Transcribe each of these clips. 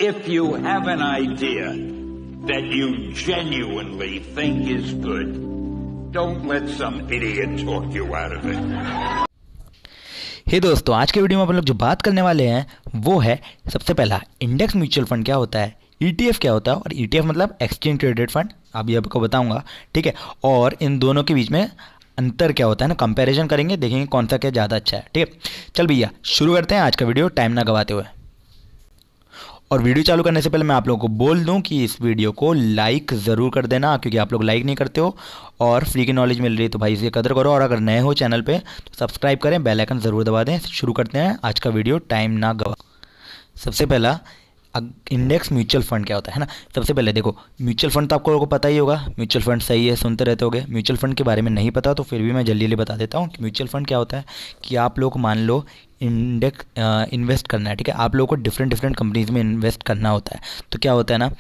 If you have an idea that you genuinely think is good, don't let some idiot talk you out of it. हे दोस्तों, आज के video में अपन लोग जो बात करने वाले हैं वो है सबसे पहला इंडेक्स म्यूचुअल फंड क्या होता है, ईटीएफ क्या होता है, और ईटीएफ मतलब एक्सचेंज ट्रेडेड फंड, अभी आपको बताऊंगा, ठीक है। और इन दोनों के बीच में अंतर क्या होता है ना, कंपैरिजन करेंगे, देखेंगे कौन सा क्या ज़्यादा अच्छा है, ठीक है। चल भैया शुरू करते हैं आज का वीडियो टाइम ना गवाते हुए। और वीडियो चालू करने से पहले मैं आप लोगों को बोल दूं कि इस वीडियो को लाइक ज़रूर कर देना, क्योंकि आप लोग लाइक नहीं करते हो और फ्री की नॉलेज मिल रही है, तो भाई इसकी कदर करो। और अगर नए हो चैनल पे तो सब्सक्राइब करें, बेल आइकन ज़रूर दबा दें। शुरू करते हैं आज का वीडियो टाइम ना गवा। सबसे पहला इंडेक्स म्यूचुअल फंड क्या होता है ना। सबसे पहले देखो, म्यूचुअल फंड तो आपको लोगों को पता ही होगा, म्यूचुअल फंड सही है, सुनते रहते होगे। म्यूचुअल फंड के बारे में नहीं पता तो फिर भी मैं जल्दी जल्दी बता देता हूँ कि म्यूचुअल फंड क्या होता है। कि आप लोग मान लो इंडेक्स इन्वेस्ट करना है, ठीक है, आप लोगों को डिफरेंट कंपनीज में इन्वेस्ट करना होता है। तो क्या होता है ना,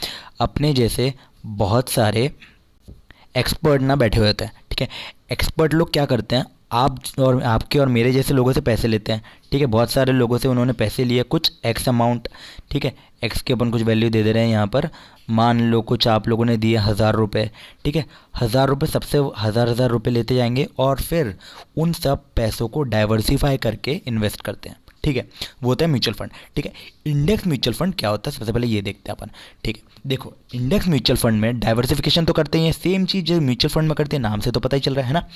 अपने जैसे बहुत सारे एक्सपर्ट ना बैठे हुए होते हैं, ठीक है। एक्सपर्ट लोग क्या करते हैं, आप और आपके और मेरे जैसे लोगों से पैसे लेते हैं, ठीक है। बहुत सारे लोगों से उन्होंने पैसे लिए, कुछ एक्स अमाउंट, ठीक है, एक्स के अपन कुछ वैल्यू दे रहे हैं यहाँ पर। मान लो कुछ आप लोगों ने दिए 1000 रुपये, ठीक है। 1000 रुपये सबसे हज़ार रुपये लेते जाएंगे और फिर उन सब पैसों को डाइवर्सिफाई करके इन्वेस्ट करते हैं, ठीक है। वो होता है म्यूचुअल फंड, ठीक है। इंडेक्स म्यूचुअल फंड क्या होता है, सबसे पहले ये देखते हैं अपन, ठीक है। देखो, इंडेक्स म्यूचुअल फंड में डाइवर्सिफिकेशन तो करते ही हैं, सेम चीज़ जो म्यूचुअल फंड में करते हैं, नाम से तो पता ही चल रहा है ना।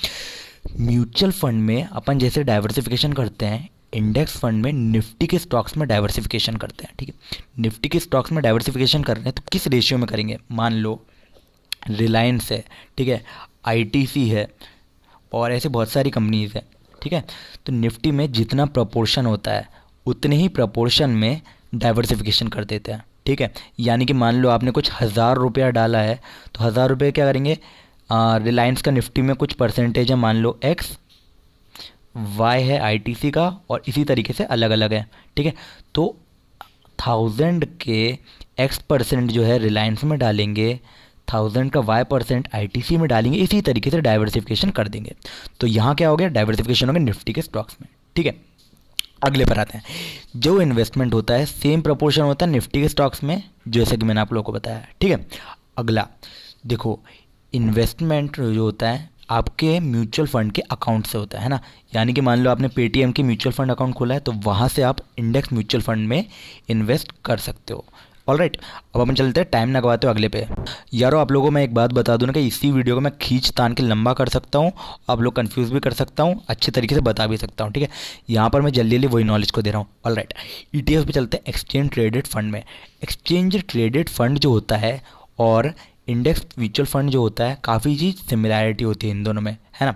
म्यूचुअल फंड में अपन जैसे डाइवर्सिफिकेशन करते हैं, इंडेक्स फंड में निफ्टी के स्टॉक्स में डाइवर्सिफिकेशन करते हैं, ठीक है। निफ्टी के स्टॉक्स में डाइवर्सिफिकेशन कर रहे हैं तो किस रेशियो में करेंगे, मान लो रिलायंस है, ठीक है, आईटीसी है और ऐसे बहुत सारी कंपनीज है, ठीक है। तो निफ्टी में जितना प्रपोर्शन होता है उतने ही प्रपोर्शन में डाइवर्सिफिकेशन कर देते हैं, ठीक है। यानी कि मान लो आपने कुछ 1000 रुपया डाला है तो 1000 रुपये क्या करेंगे, रिलायंस का निफ्टी में कुछ परसेंटेज है, मान लो एक्स, वाई है आईटीसी का, और इसी तरीके से अलग अलग है, ठीक है। तो 1000 के एक्स परसेंट जो है रिलायंस में डालेंगे, 1000 का वाई परसेंट आईटीसी में डालेंगे, इसी तरीके से डाइवर्सिफिकेशन कर देंगे। तो यहाँ क्या हो गया, डाइवर्सिफिकेशन हो गया निफ्टी के स्टॉक्स में, ठीक है। अगले पर आते हैं, जो इन्वेस्टमेंट होता है सेम प्रपोर्शन होता है निफ्टी के स्टॉक्स में, जैसे कि मैंने आप लोगों को बताया, ठीक है। अगला देखो, इन्वेस्टमेंट जो होता है आपके म्यूचुअल फंड के अकाउंट से होता है ना। यानी कि मान लो आपने पेटीएम की म्यूचुअल फंड अकाउंट खोला है तो वहाँ से आप इंडेक्स म्यूचुअल फंड में इन्वेस्ट कर सकते हो। ऑलराइट, अब अपन चलते हैं, टाइम ना गवाते हो अगले पे। यारो आप लोगों को मैं एक बात बता दूं ना कि इसी वीडियो को मैं खींच तान के लंबा कर सकता हूँ, आप लोग कंफ्यूज भी कर सकता हूँ, अच्छे तरीके से बता भी सकता हूँ, ठीक है। यहाँ पर मैं जल्दी जल्दी वही नॉलेज को दे रहा हूँ। ऑलराइट, ईटीएफ पे चलते हैं, एक्सचेंज ट्रेडेड फंड में। एक्सचेंज ट्रेडेड फंड जो होता है और इंडेक्स म्यूचुअल फंड जो होता है, काफ़ी चीज़ सिमिलैरिटी होती है इन दोनों में, है ना।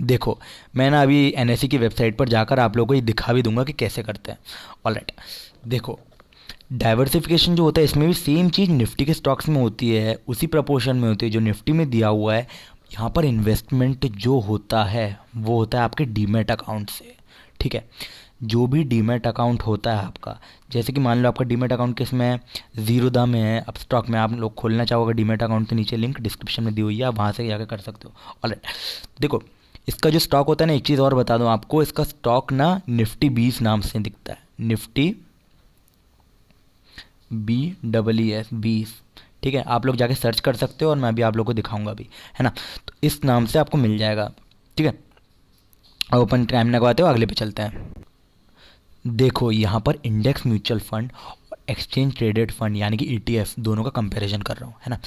देखो, मैं ना अभी एनएसई की वेबसाइट पर जाकर आप लोगों को ये दिखा भी दूंगा कि कैसे करते हैं। ऑलराइट, देखो, डाइवर्सिफिकेशन जो होता है इसमें भी सेम चीज़ निफ्टी के स्टॉक्स में होती है, उसी प्रपोर्शन में होती है जो निफ्टी में दिया हुआ है। यहाँ पर इन्वेस्टमेंट जो होता है वो होता है आपके डीमैट अकाउंट से, ठीक है। जो भी डीमैट अकाउंट होता है आपका, जैसे कि मान लो आपका डीमैट अकाउंट किस में है, ज़ीरोधा में है, अब स्टॉक में आप लोग खोलना चाहोगे डीमैट अकाउंट तो नीचे लिंक डिस्क्रिप्शन में दी हुई है, आप वहाँ से जाकर कर सकते हो। ऑलराइट, देखो इसका जो स्टॉक होता है ना, एक चीज़ और बता दूँ आपको, इसका स्टॉक ना निफ्टी 20 नाम से दिखता है, निफ्टी BEES 20, ठीक है। आप लोग जाके सर्च कर सकते हो और मैं भी आप लोग को दिखाऊंगा भी, है ना। तो इस नाम से आपको मिल जाएगा, ठीक है। अब अपन टाइम लगवाते हो अगले पे चलते हैं। देखो, यहाँ पर इंडेक्स म्यूचुअल फंड और एक्सचेंज ट्रेडेड फंड यानी कि ईटीएफ दोनों का कंपैरिजन कर रहा हूँ, है ना।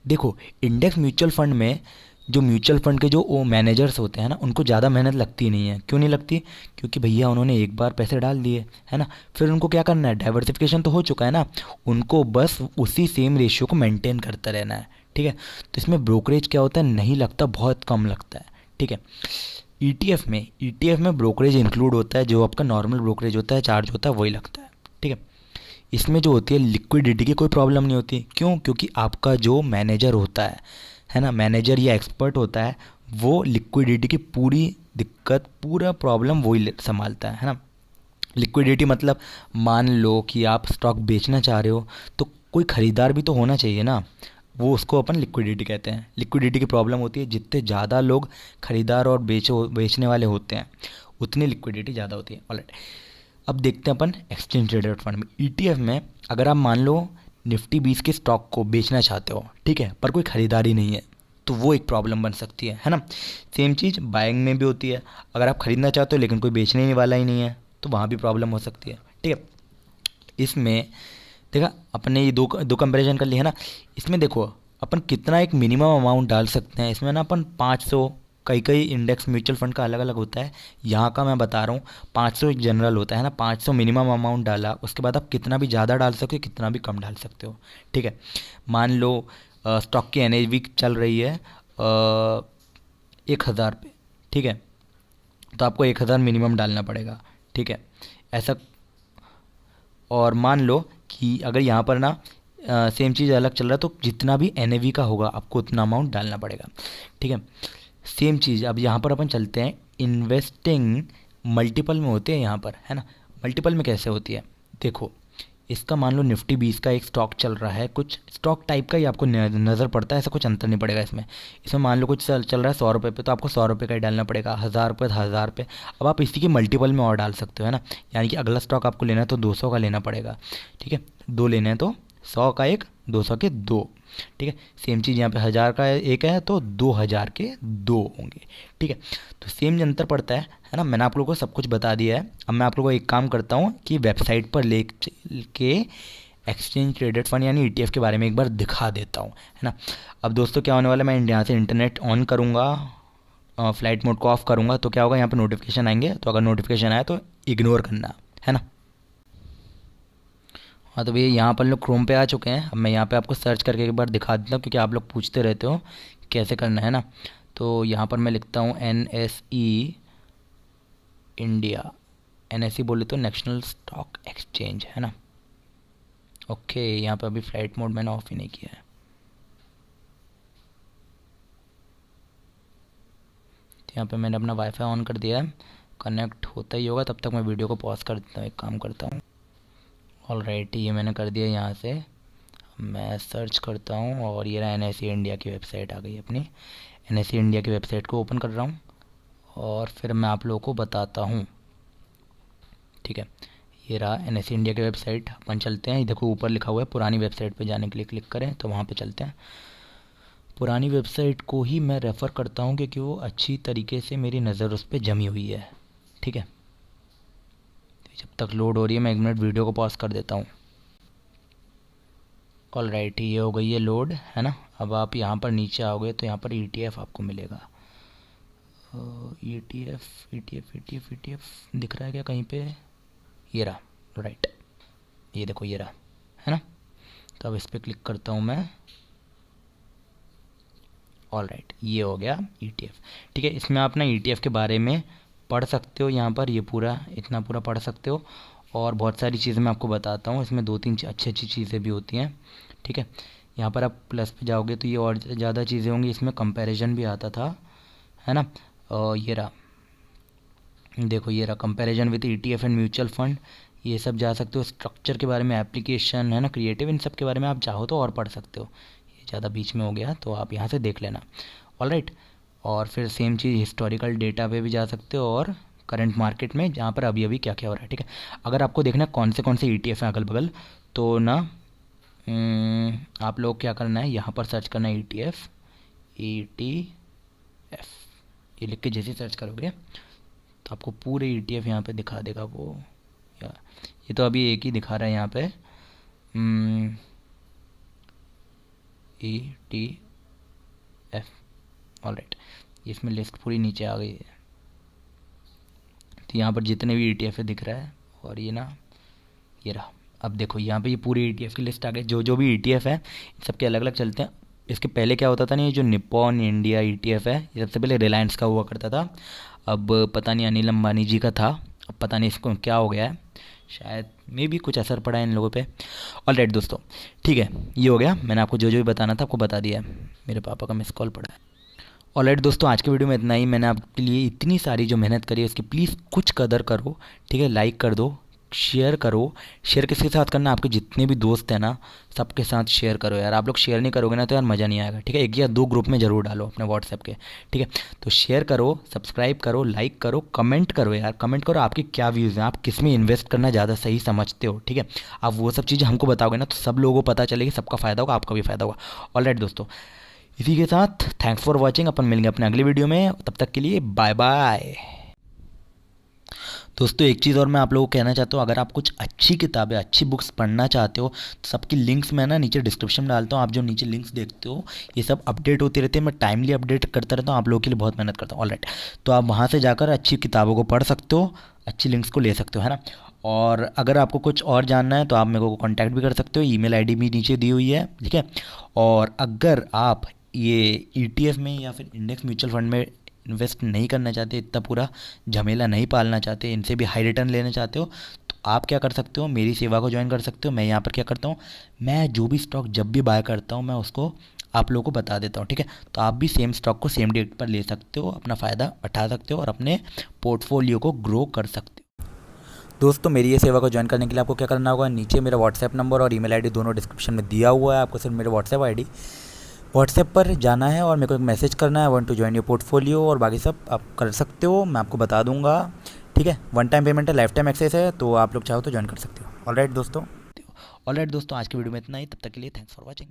देखो, इंडेक्स म्यूचुअल फंड में जो म्यूचुअल फंड के जो वो मैनेजर्स होते हैं ना, उनको ज़्यादा मेहनत लगती नहीं है। क्यों नहीं लगती, क्योंकि भैया उन्होंने एक बार पैसे डाल दिए, है ना, फिर उनको क्या करना है, डाइवर्सिफिकेशन तो हो चुका है ना, उनको बस उसी सेम रेशियो को मेंटेन करता रहना है, ठीक है। तो इसमें ब्रोकरेज क्या होता है, नहीं लगता, बहुत कम लगता है, ठीक है। ईटीएफ में ब्रोकरेज इंक्लूड होता है, जो आपका नॉर्मल ब्रोकरेज होता है, चार्ज होता है, वही लगता है, ठीक है। इसमें जो होती है लिक्विडिटी की कोई प्रॉब्लम नहीं होती। क्यों, क्योंकि आपका जो मैनेजर होता है ना, मैनेजर या एक्सपर्ट होता है, वो लिक्विडिटी की पूरी दिक्कत, पूरा प्रॉब्लम वही संभालता है ना। लिक्विडिटी मतलब मान लो कि आप स्टॉक बेचना चाह रहे हो तो कोई ख़रीदार भी तो होना चाहिए ना, वो उसको अपन लिक्विडिटी कहते हैं। लिक्विडिटी की प्रॉब्लम होती है, जितने ज़्यादा लोग खरीदार और बेचने वाले होते हैं उतनी लिक्विडिटी ज़्यादा होती है। ऑलराइट, अब देखते हैं अपन एक्सचेंज ट्रेडेड फंड में। ईटीएफ में अगर आप मान लो निफ्टी 20 के स्टॉक को बेचना चाहते हो, ठीक है, पर कोई ख़रीदारी नहीं है, तो वो एक प्रॉब्लम बन सकती है ना। सेम चीज़ बाइंग में भी होती है, अगर आप ख़रीदना चाहते हो लेकिन कोई बेचने ही वाला ही नहीं है, तो वहाँ भी प्रॉब्लम हो सकती है, ठीक है। इसमें देखा अपने ये दो कंपैरिजन कर लिए है ना। इसमें देखो अपन कितना एक मिनिमम अमाउंट डाल सकते हैं। इसमें ना अपन 500, कई इंडेक्स म्यूचुअल फंड का अलग अलग होता है, यहाँ का मैं बता रहा हूँ 500 एक जनरल होता है ना। 500 मिनिमम अमाउंट डाला, उसके बाद आप कितना भी ज़्यादा डाल सकते हो, कितना भी कम डाल सकते हो, ठीक है। मान लो स्टॉक की NAV चल रही है 1000 पे, ठीक है, तो आपको 1000 मिनिमम डालना पड़ेगा, ठीक है, ऐसा। और मान लो कि अगर यहाँ पर ना सेम चीज़ अलग चल रहा है, तो जितना भी NAV का होगा आपको उतना अमाउंट डालना पड़ेगा, ठीक है। सेम चीज़ अब यहाँ पर अपन चलते हैं, इन्वेस्टिंग मल्टीपल में होते हैं यहाँ पर, है ना। मल्टीपल में कैसे होती है, देखो इसका मान लो निफ्टी 20 का एक स्टॉक चल रहा है, कुछ स्टॉक टाइप का ही आपको नज़र पड़ता है, ऐसा कुछ अंतर नहीं पड़ेगा इसमें। इसमें मान लो कुछ चल रहा है 100 रुपये पे, तो आपको 100 रुपये का ही डालना पड़ेगा। 1000 रुपये 1000 रुपये। अब आप इसी के मल्टीपल में और डाल सकते हो, है ना। यानी कि अगला स्टॉक आपको लेना है तो 200 का लेना पड़ेगा, ठीक है। 2 लेने हैं तो 100 का एक, 200 के 2, ठीक है। सेम चीज़ यहाँ पे 1000 का एक है तो 2000 के 2 होंगे, ठीक है। तो सेम अंतर पड़ता है ना। मैंने आप लोगों को सब कुछ बता दिया है। अब मैं आप लोगों को एक काम करता हूँ कि वेबसाइट पर ले के एक्सचेंज ट्रेडेड फंड यानी ETF के बारे में एक बार दिखा देता हूँ, है ना। अब दोस्तों क्या होने वाला है, मैं यहाँ से इंटरनेट ऑन करूँगा, फ्लाइट मोड को ऑफ करूँगा, तो क्या होगा, यहाँ पर नोटिफिकेशन आएंगे। तो अगर नोटिफिकेशन आए तो इग्नोर करना, है ना। हाँ तो भैया यहाँ पर लोग क्रोम पे आ चुके हैं। अब मैं यहाँ पे आपको सर्च करके एक बार दिखा देता हूँ, क्योंकि आप लोग पूछते रहते हो कैसे करना है ना। तो यहाँ पर मैं लिखता हूँ NSE इंडिया, NSE बोले तो नेशनल स्टॉक एक्सचेंज, है ना। ओके, यहाँ पे अभी फ्लाइट मोड मैंने ऑफ ही नहीं किया है। तो यहाँ पे मैंने अपना वाईफाई ऑन कर दिया है, कनेक्ट होता ही होगा। तब तक मैं वीडियो को पॉज कर देता हूँ, एक काम करता हूँ। ऑलराइट, ये मैंने कर दिया। यहाँ से मैं सर्च करता हूँ और ये रहा NSE इंडिया की वेबसाइट आ गई अपनी। NSE इंडिया की वेबसाइट को ओपन कर रहा हूँ और फिर मैं आप लोगों को बताता हूँ, ठीक है। ये रहा NSE इंडिया की वेबसाइट। अपन चलते हैं, देखो ऊपर लिखा हुआ है पुरानी वेबसाइट पे जाने के लिए क्लिक करें, तो वहाँ पे चलते हैं। पुरानी वेबसाइट को ही मैं रेफ़र करता हूँ क्योंकि वो अच्छी तरीके से मेरी नज़र उस पर जमी हुई है, ठीक है। जब तक लोड हो रही है मैं 1 मिनट वीडियो को पॉज कर देता हूँ। ऑलराइट, ये हो गई है लोड, है ना। अब आप यहाँ पर नीचे आओगे तो यहाँ पर ETF आपको मिलेगा। ETF दिख रहा है क्या कहीं पे, ये रहा, राइट, ये देखो ये रहा, है ना। तो अब इस पर क्लिक करता हूँ मैं। ऑलराइट, ये हो गया ETF, ठीक है। इसमें आप ना ETF के बारे में पढ़ सकते हो, यहाँ पर ये पूरा इतना पूरा पढ़ सकते हो। और बहुत सारी चीज़ें मैं आपको बताता हूँ, इसमें 2-3 अच्छी अच्छी चीज़ें भी होती हैं, ठीक है। यहाँ पर आप प्लस पे जाओगे तो ये और ज़्यादा चीज़ें होंगी। इसमें कंपैरिजन भी आता था, है ना। ये रहा, देखो ये रहा comparison with ETF and mutual fund, ये सब जा सकते हो। स्ट्रक्चर के बारे में, एप्लीकेशन, है ना, क्रिएटिव, इन सब के बारे में आप चाहो तो और पढ़ सकते हो। ये ज़्यादा बीच में हो गया तो आप यहाँ से देख लेना, ऑलराइट। और फिर सेम चीज़ हिस्टोरिकल डेटा पे भी जा सकते हो और करंट मार्केट में जहाँ पर अभी अभी क्या क्या हो रहा है, ठीक है। अगर आपको देखना है कौन से ETF हैं अगल बगल, तो ना आप लोग क्या करना है, यहाँ पर सर्च करना है ETF, ये लिख के जैसे सर्च करोगे तो आपको पूरे ETF यहाँ पे दिखा देगा वो। या ये तो अभी एक ही दिखा रहा है यहाँ पे, ETF, ऑलराइट। इसमें लिस्ट पूरी नीचे आ गई है। तो यहाँ पर जितने भी ETF दिख रहा है, और ये ना ये रहा। अब देखो यहाँ पे ये पूरी ETF की लिस्ट आ गई। जो जो भी ETF है सबके अलग अलग चलते हैं। इसके पहले क्या होता था ना, ये जो निप्पॉन इंडिया ETF है, ये सबसे पहले रिलायंस का हुआ करता था। अब पता नहीं अनिल अंबानी जी का था, अब पता नहीं इसको क्या हो गया है, शायद मे भी कुछ असर पड़ा है इन लोगों पे। ऑलराइट दोस्तों, ठीक है, ये हो गया। मैंने आपको जो जो भी बताना था आपको बता दिया है। मेरे पापा का मिस कॉल पड़ा है। ऑलराइट दोस्तों, आज के वीडियो में इतना ही। मैंने आपके लिए इतनी सारी जो मेहनत करी है उसकी प्लीज़ कुछ कदर करो, ठीक है। लाइक कर दो, शेयर करो। शेयर किसके साथ करना, आपके जितने भी दोस्त हैं ना सबके साथ शेयर करो यार। आप लोग शेयर नहीं करोगे ना तो यार मज़ा नहीं आएगा, ठीक है। 1 या 2 ग्रुप में ज़रूर डालो अपने व्हाट्सएप के, ठीक है। तो शेयर करो, सब्सक्राइब करो, लाइक करो, कमेंट करो यार। कमेंट करो आपके क्या व्यूज़ हैं, आप किस में इन्वेस्ट करना ज़्यादा सही समझते हो, ठीक है। आप वो सब चीज़ें हमको बताओगे ना तो सब लोगों को पता चलेगी, सबका फ़ायदा होगा, आपका भी फ़ायदा होगा। ऑलराइट दोस्तों, इसी के साथ थैंक्स फॉर वॉचिंग। अपन मिलेंगे अपने अगली वीडियो में, तब तक के लिए बाय बाय। दोस्तों एक चीज़ और मैं आप लोगों को कहना चाहता हूँ, अगर आप कुछ अच्छी किताबें, अच्छी बुक्स पढ़ना चाहते हो तो सबकी लिंक्स मैं ना नीचे डिस्क्रिप्शन में डालता हूँ। आप जो नीचे लिंक्स देखते हो ये सब अपडेट होती रहती है, मैं टाइमली अपडेट करता रहता हूँ, आप लोगों के लिए बहुत मेहनत करता हूँ। ऑलराइट, तो आप वहाँ से जाकर अच्छी किताबों को पढ़ सकते हो, अच्छी लिंक्स को ले सकते हो, है ना। और अगर आपको कुछ और जानना है तो आप मेरे को कॉन्टैक्ट भी कर सकते हो, ईमेल आईडी भी नीचे दी हुई है, ठीक है। और अगर आप ये ETF में या फिर इंडेक्स म्यूचुअल फंड में इन्वेस्ट नहीं करना चाहते, इतना पूरा झमेला नहीं पालना चाहते, इनसे भी हाई रिटर्न लेना चाहते हो, तो आप क्या कर सकते हो, मेरी सेवा को ज्वाइन कर सकते हो। मैं यहाँ पर क्या करता हूँ, मैं जो भी स्टॉक जब भी बाय करता हूँ मैं उसको आप लोगों को बता देता हूँ, ठीक है। तो आप भी सेम स्टॉक को सेम डेट पर ले सकते हो, अपना फ़ायदा उठा सकते हो और अपने पोर्टफोलियो को ग्रो कर सकते हो। दोस्तों मेरी ये सेवा को ज्वाइन करने के लिए आपको क्या करना होगा, नीचे मेरा व्हाट्सएप नंबर और ईमेल आईडी दोनों डिस्क्रिप्शन में दिया हुआ है। आपको सिर्फ मेरे व्हाट्सएप पर जाना है और मेरे को एक मैसेज करना है, I want to join your portfolio, और बाकी सब आप कर सकते हो, मैं आपको बता दूंगा, ठीक है। 1 टाइम पेमेंट है, लाइफ टाइम एक्सेस है, तो आप लोग चाहो तो ज्वाइन कर सकते हो। ऑलराइट दोस्तों, आज की वीडियो में इतना ही, तब तक के लिए थैंक्स फॉर वॉचिंग।